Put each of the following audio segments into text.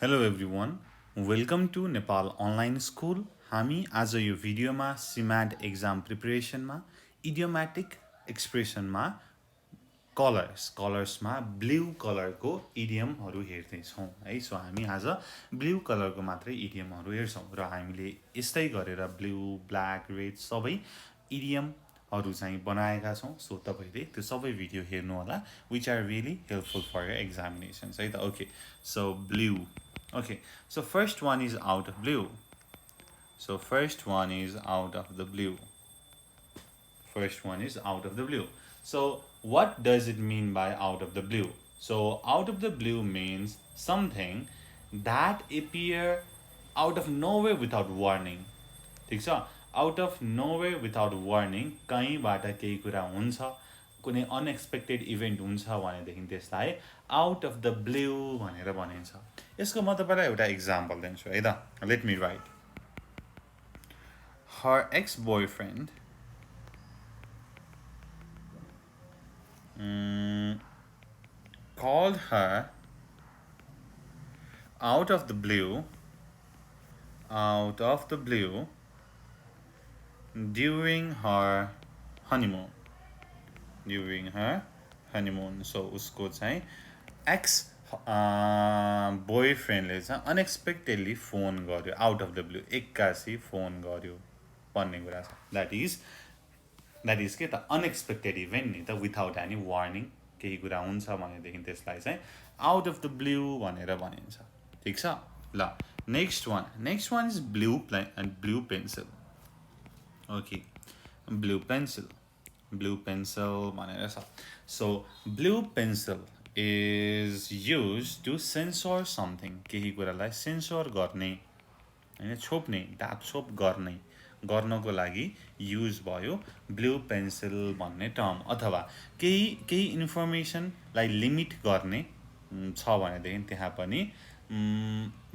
Hello everyone, welcome to Nepal Online School. हामी आज यो भिडियोमा CMAT एक्जाम प्रिपरेसनमा इडियोम्याटिक एक्सप्रेसनमा कलर्समा ब्लू कलरको इडियमहरू हेर्दैछौँ है। सो हामी आज ब्लू कलरको मात्रै इडियमहरू हेर्छौँ र हामीले यस्तै गरेर ब्लू ब्ल्याक रेड सबै इडियमहरू चाहिँ बनाएका छौँ। सो तपाईँले त्यो सबै भिडियो हेर्नु होला, which are really helpful for your examinations है त। Okay, so blue. Okay, so first one is out of blue. So first one is out of the blue. First one is out of the blue. So what does it mean by out of the blue? So out of the blue means something that appear out of nowhere without warning. ठिक छ, out of nowhere without warning कहीँबाट केही कुरा हुन्छ, कुनै unexpected event हुन्छ भनेदेखि त्यसलाई आउट अफ द ब्लू भनेर भनिन्छ। यसको म तपाईँलाई एउटा इक्जाम्पल दिन्छु है त। Let me write, her ex boyfriend called her out of the blue during her honeymoon. So उसको चाहिँ एक्स बोयफ्रेन्डले चाहिँ अनएक्सपेक्टेडली फोन गर्यो, आउट अफ द ब्लू एक्कासी फोन गर्यो भन्ने कुरा छ। द्याट इज के त अनएक्सपेक्टेड इभेन्ट नि त, विथाउट एनी वार्निङ केही कुरा हुन्छ भनेदेखि त्यसलाई चाहिँ आउट अफ द ब्लू भनेर भनिन्छ। ठिक छ ल। Next one is blue pencil. Okay, blue pencil भनेर छ। So blue pencil is use to censor something, केही कुरालाई सेन्सर गर्ने होइन, छोप्ने, ढाकछोप गर्नको लागि युज भयो ब्लू पेन्सिल भन्ने टर्म। अथवा केही इन्फर्मेसनलाई लिमिट गर्ने छ भनेदेखि त्यहाँ पनि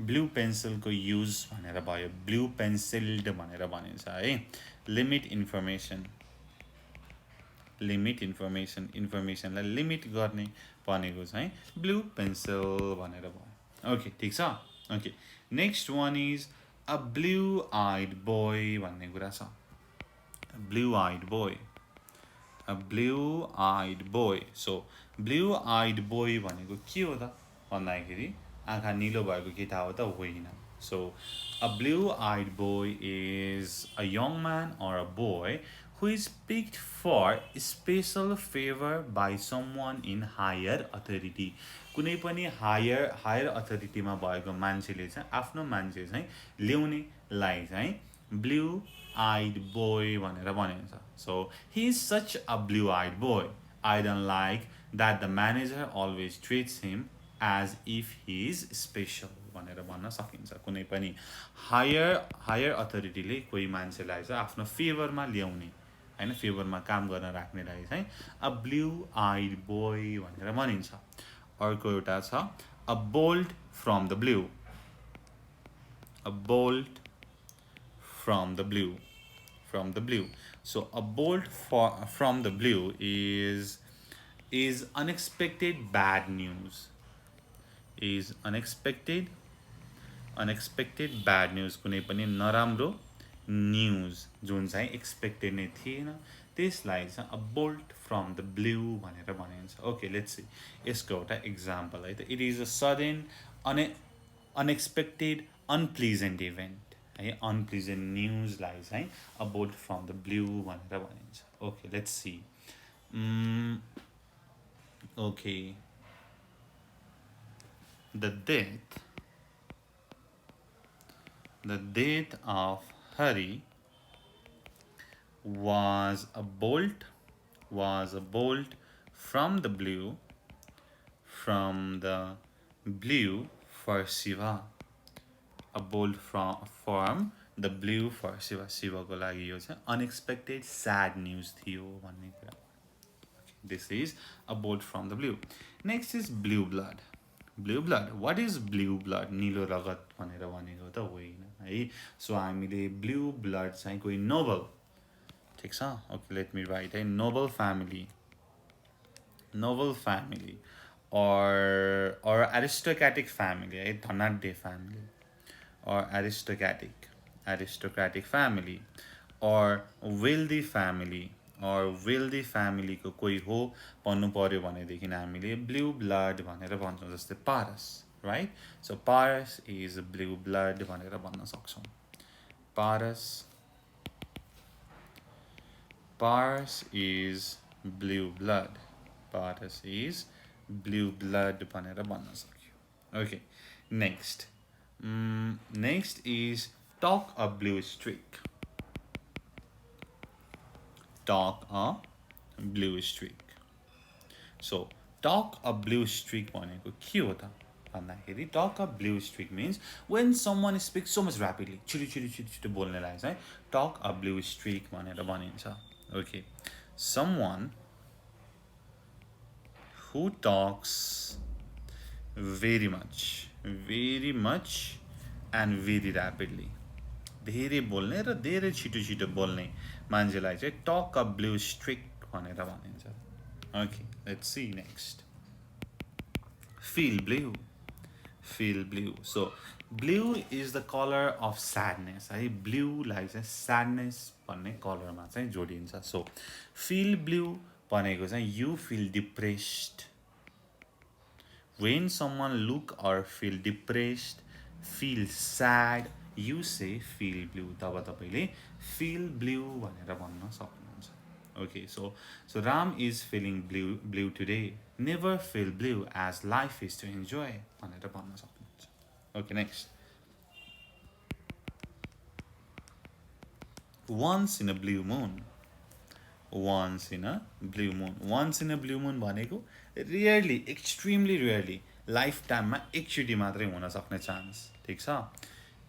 ब्लू पेन्सिलको युज भनेर भयो, ब्लू पेन्सिल्ड भनेर भनिन्छ है। इन्फर्मेसनलाई लिमिट गर्ने भनेको चाहिँ ब्लू पेन्सिल भनेर भयो। ओके, ठिक छ। Okay, next one is a blue eyed boy भन्ने कुरा छ। Blue eyed boy. So blue eyed boy भनेको के हो त भन्दाखेरि आँखा निलो भएको केटा हो त होइन। So a blue eyed boy is a young man or a boy who is picked for special favor by someone in higher authority. कुनै पनि हायर अथोरिटीमा भएको मान्छेले चाहिँ आफ्नो मान्छे चाहिँ ल्याउनेलाई चाहिँ ब्लू आइड बोय भनेर भनिन्छ। So he is such a blue eyed boy. I don't like that the manager always treats him as if he is special भनेर भन्न सकिन्छ। कुनै पनि हायर अथोरिटीले कोही मान्छेलाई चाहिँ आफ्नो फेभरमा ल्याउने होइन, फेभरमा काम गर्न राख्नेलाई चाहिँ अ ब्लू आइड बोय भनेर भनिन्छ। अर्को एउटा छ a bolt from the blue. A bolt from the blue. So a bolt from the blue is unexpected bad news. Unexpected bad news, कुनै पनि नराम्रो न्युज जुन चाहिँ एक्सपेक्टेड नै थिएन त्यसलाई चाहिँ a bolt from the blue भनेर भनिन्छ। ओके, लेट्स सी यसको एउटा इक्जाम्पल है त। It is a sudden unexpected unpleasant event है, अनप्लिजेन्ट न्युजलाई चाहिँ a bolt from the blue भनेर भनिन्छ। Okay, let's see. Okay, the death of Hari was a bolt from the blue for Shiva. A bolt from the blue for Shiva. शिवको लागि यो चाहिँ unexpected sad news थियो भन्ने कुरा। This is a bolt from the blue. Next is blue blood. What is blue blood? नीलो रगत भनेर भनेको त होइन है। सो हामीले ब्लू ब्लड चाहिँ कोही नोबल, ठिक छ। ओके, लेट मी राइट है। Noble family or aristocratic family है धनाढ्य family or aristocratic family or wealthy family or wealthy family को कोही हो भन्नु पर्यो भनेदेखि हामीले blue blood भनेर भन्छौँ जस्तै Paras, right? So Paras is blue blood भनेर भन्न सक्छौँ. Paras is blue blood. Paras is blue blood भनेर भन्न सक्यो. Okay, next. Next is talk a blue streak. Talk a blue streak. So talk a blue streak भनेको के हो त भन्दाखेरि talk a blue streak means when someone speaks so much rapidly छिटो बोल्नेलाई चाहिँ talk a blue streak भनेर भनिन्छ. Okay, someone who talks very much and very rapidly. धेरै बोल्ने र धेरै छिटो बोल्ने मान्छेलाई चाहिँ talk a blue streak भनेर भनिन्छ. Okay, let's see next. Feel blue. So blue is the color of sadness. है blue लाई चाहिँ sadness भन्ने कलरमा चाहिँ जोडिन्छ. So feel blue भनेको चाहिँ you feel depressed. When someone look or feel depressed, feel sad, you say feel blue. तब तपाईले feel blue भनेर भन्न सक्नुहुन्छ. Okay, so Ram is feeling blue today. Never feel blue as life is to enjoy भनेर भन्न सक्नुहुन्छ. Okay, next. Once in a blue moon. Once in a blue moon भनेको rarely, extremely rarely, lifetime मा एकचोटि मात्रै हुन सक्ने chance. ठीक छ?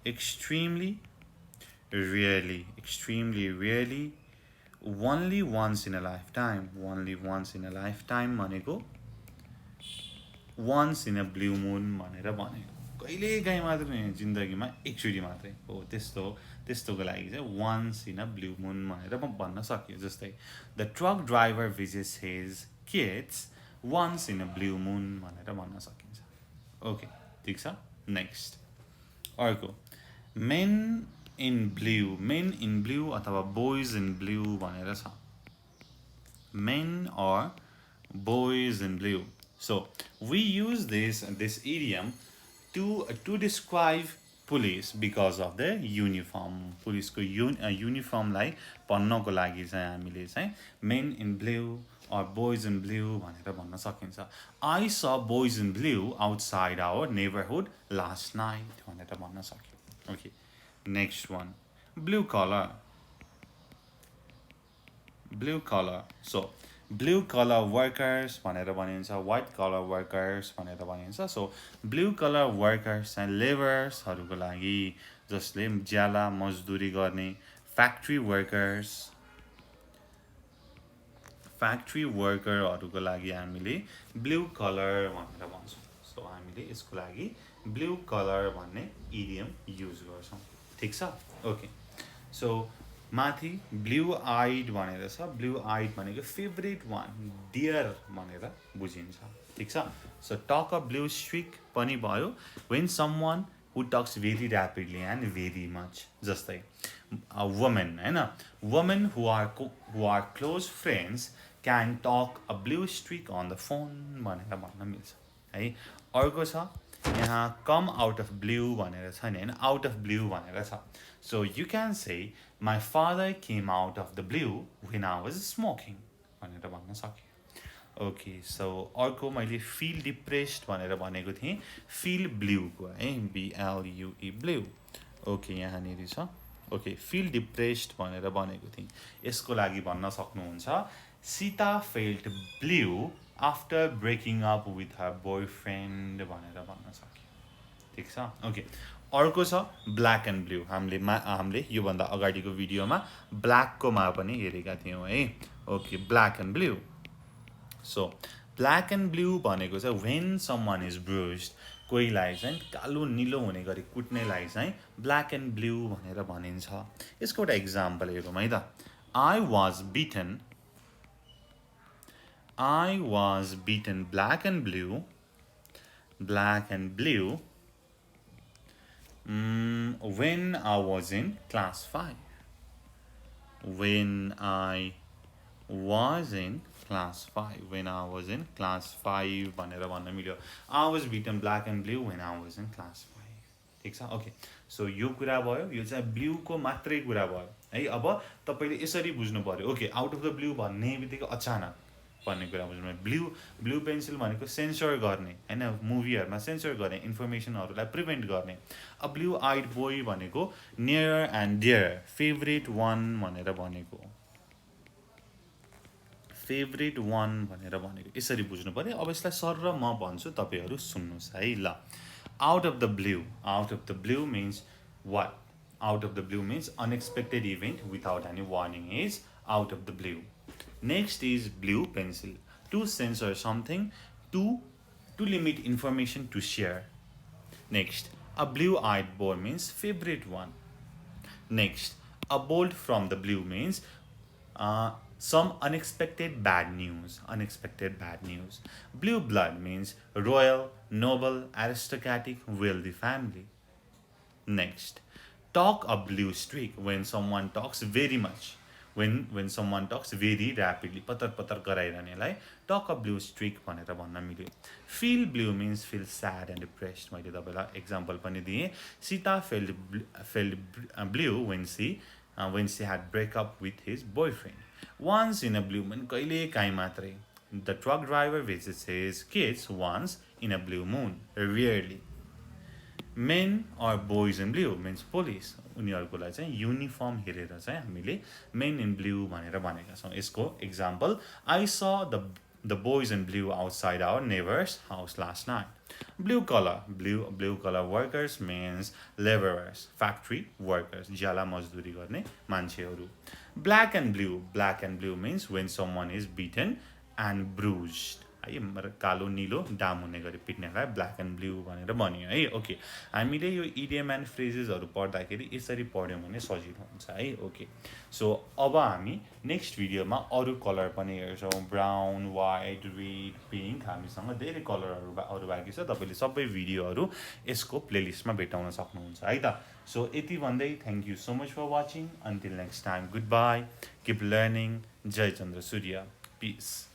Extremely rarely, only once in a lifetime भनेको once in a blue moon भनेर भनेको कहिलेकाहीँ मात्रै होइन जिन्दगीमा एकचोटि मात्रै हो. त्यस्तोको लागि चाहिँ once in a blue moon भनेर भन्न सकियो. जस्तै the truck driver visits his kids once in a blue moon भनेर भन्न सकिन्छ. Okay, ठिक छ? Next. अर्को men in blue अथवा boys in blue भनेर छ. Men or boys in blue. So we use this idiom to describe police because of their uniform. Police को uniform लाई भन्नको लागि चाहिँ हामीले चाहिँ men in blue or boys in blue भनेर भन्न सकिन्छ. I saw boys in blue outside our neighborhood last night भनेर भन्न सक्यो. Okay, next one. Blue collar. So blue collar workers भनेर भनिन्छ, white collar workers भनेर भनिन्छ. So blue collar workers चाहिँ laborers-हरुको लागि जसले ज्याला मजदुरी गर्ने, factory worker-हरुको लागि हामीले blue collar भनेर भन्छौँ. So हामीले यसको लागि blue collar भन्ने idiom युज गर्छौँ. ठीक छ? Okay, so माथि blue eyed भनेर छ. blue eyed भनेको favorite one, dear भनेर बुझिन्छ. ठीक छ? So talk a blue streak पनि भयो when someone who talks very rapidly and very much. जस्तै a woman, हैन? Women who are close friends can talk a blue streak on the phone भनेर भन्न मिल्छ. है अर्को छ यहाँ come out of blue भनेर छ नि, हैन? out of blue भनेर छ. So you can say my father came out of the blue when I was smoking भनेर भन्न सक्यो. Okay, so अर्को मैले feel depressed भनेर भनेको थिएँ feel blue को है BLUE blue. Okay, यहाँनिर छ. Okay, feel depressed भनेर भनेको थिएँ. यसको लागि भन्न सक्नुहुन्छ Sita felt blue after breaking up with her boyfriend भनेर भन्न सक्यो. ठीक छ? Okay, अर्को छ black and blue. हामीले यो भन्दा अगाडिको भिडियोमा black को मा पनि हेरेका थियौं है. Okay, black and blue. So black and blue भनेको चाहिँ when someone is bruised, कोहीलाई चाहिँ कालो नीलो हुने गरी कुट्नेलाई चाहिँ black and blue भनेर भनिन्छ. यसको एउटा एक्जाम्पल हेरौँ है त. I I was beaten black and blue when I was in class 5. When I was in class 5. When I was in class 5 भनेर भन्न मिल्यो. I was beaten black and blue when I was in class 5. ठिक छ. Okay, so यो कुरा भयो. यो चाहिँ ब्लूको मात्रै कुरा भयो है. अब तपाईँले यसरी बुझ्नु पर्यो. Okay, out of the blue भन्ने बित्तिकै अचानक भन्ने कुरा बुझ्नु. ब्लू पेन्सिल भनेको सेन्सर गर्ने होइन, मुभीहरूमा सेन्सर गर्ने, इन्फर्मेसनहरूलाई प्रिभेन्ट गर्ने. अ ब्लू आइड बोय भनेको near and dear, favourite one भनेर भनेको. फेभरेट वान भनेर भनेको यसरी बुझ्नु पर्यो. अब यसलाई सर र म भन्छु, तपाईँहरू सुन्नुहोस् है. ल, out of the blue. Out of the blue means what? Out of the blue means unexpected event without any warning is out of the blue. Next is blue pencil. To censor something, to limit information to share. Next, a blue-eyed boy means favorite one. Next, a bolt from the blue means some unexpected bad news. Unexpected bad news. Blue blood means royal, noble, aristocratic, wealthy family. Next, talk a blue streak when someone talks very much. When someone talks very rapidly, पतर गराइरहनेलाई talk a blue streak भनेर भन्न मिल्यो. Feel blue means feel sad and depressed. मैले तपाईँलाई example पनि दिएँ. Sita felt blue when she had break up with his boyfriend. Once in a blue moon, कहिले काहीँ मात्रै. The truck driver visits his kids once in a blue moon, rarely. Men or boys in blue means police. उनीहरुकोलाई चाहिँ uniform हेरेर चाहिँ हामीले men in blue भनेर भनेका छौं. यसको example, I saw the boys in blue outside our neighbor's house last night. Blue collar workers means laborers, factory workers, ज्याला मजदुरी गर्ने मान्छेहरु. Black and blue means when someone is beaten and bruised. है, कालो नीलो डाम हुने गरी पिट्नेलाई ब्ल्याक एन्ड ब्लू भनेर भनियो है. ओके, हामीले यो इडियम एन्ड फ्रेजेसहरू पढ्दाखेरि यसरी पढ्यौँ भने सजिलो हुन्छ है. ओके, सो अब हामी नेक्स्ट भिडियोमा अरू कलर पनि हेर्छौँ. ब्राउन, व्हाइट, रेड, पिङ्क, हामीसँग धेरै कलरहरू बाँकी छ. तपाईँले सबै भिडियोहरू यसको प्लेलिस्टमा भेटाउन सक्नुहुन्छ है त. सो यति भन्दै thank you so much for watching. Until next time, good bye, keep learning. जय चन्द्र सूर्य, पिस.